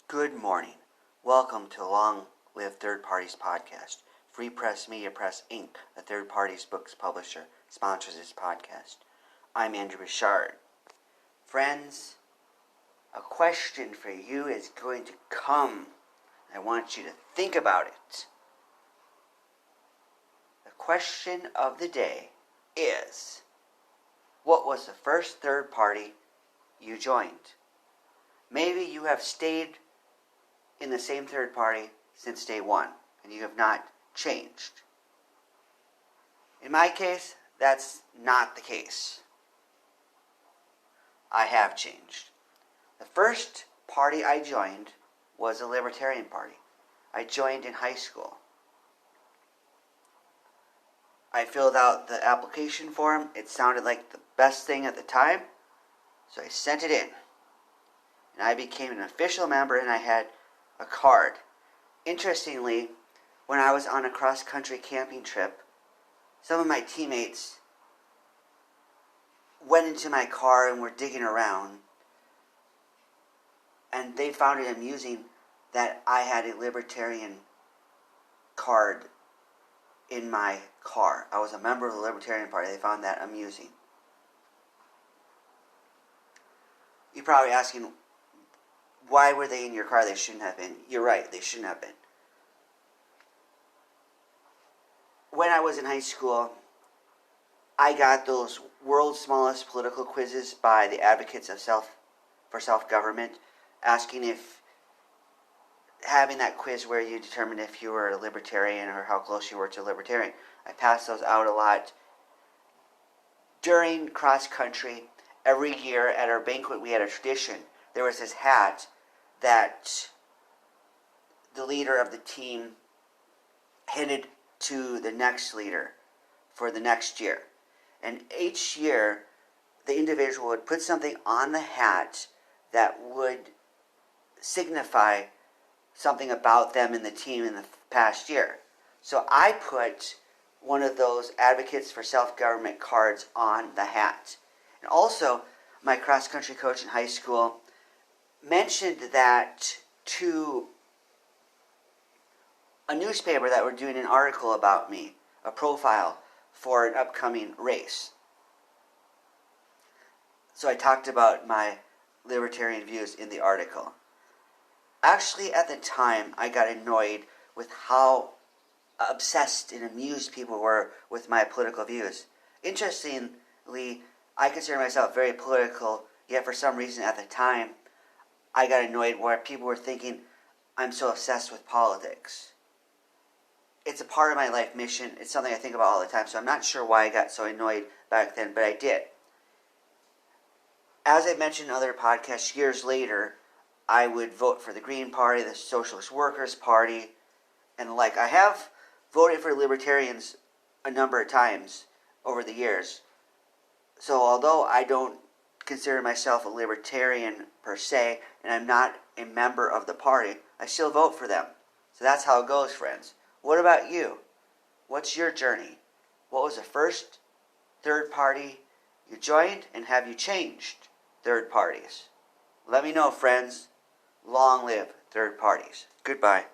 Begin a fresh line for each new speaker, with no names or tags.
Good morning. Welcome to Long Live Third Parties podcast. Free Press Media Press Inc., a third parties books publisher, sponsors this podcast. I'm Andrew Bouchard. Friends, a question for you is going to come. I want you to think about it. The question of the day is, what was the first third party you joined? Maybe you have stayed in the same third party since day one, and you have not changed. In my case, that's not the case. I have changed. The first party I joined was a Libertarian Party. I joined in high school. I filled out the application form. It sounded like the best thing at the time, so I sent it in. And I became an official member, and I had a card. Interestingly, when I was on a cross-country camping trip, some of my teammates went into my car and were digging around, and they found it amusing that I had a Libertarian card in my car. I was a member of the Libertarian Party. They found that amusing. You're probably asking, why were they in your car? They shouldn't have been. You're right, they shouldn't have been. When I was in high school, I got those world's smallest political quizzes by the advocates of self-government, asking if having that quiz where you determined if you were a libertarian or how close you were to a libertarian. I passed those out a lot. During cross country, every year at our banquet we had a tradition. There was this hat that the leader of the team handed to the next leader for the next year. And each year, the individual would put something on the hat that would signify something about them and the team in the past year. So I put one of those advocates for self-government cards on the hat. And also, my cross-country coach in high school mentioned that to a newspaper that were doing an article about me, a profile for an upcoming race. So I talked about my libertarian views in the article. Actually, at the time, I got annoyed with how obsessed and amused people were with my political views. Interestingly, I consider myself very political, yet for some reason at the time, I got annoyed where people were thinking I'm so obsessed with politics. It's a part of my life mission. It's something I think about all the time, so I'm not sure why I got so annoyed back then, but I did. As I mentioned in other podcasts, years later, I would vote for the Green Party, the Socialist Workers' Party, and the like. I have voted for libertarians a number of times over the years. So although I don't consider myself a libertarian per se, and I'm not a member of the party, I still vote for them. So that's how it goes, friends. What about you? What's your journey? What was the first third party you joined, and have you changed third parties? Let me know, friends. Long live third parties. Goodbye.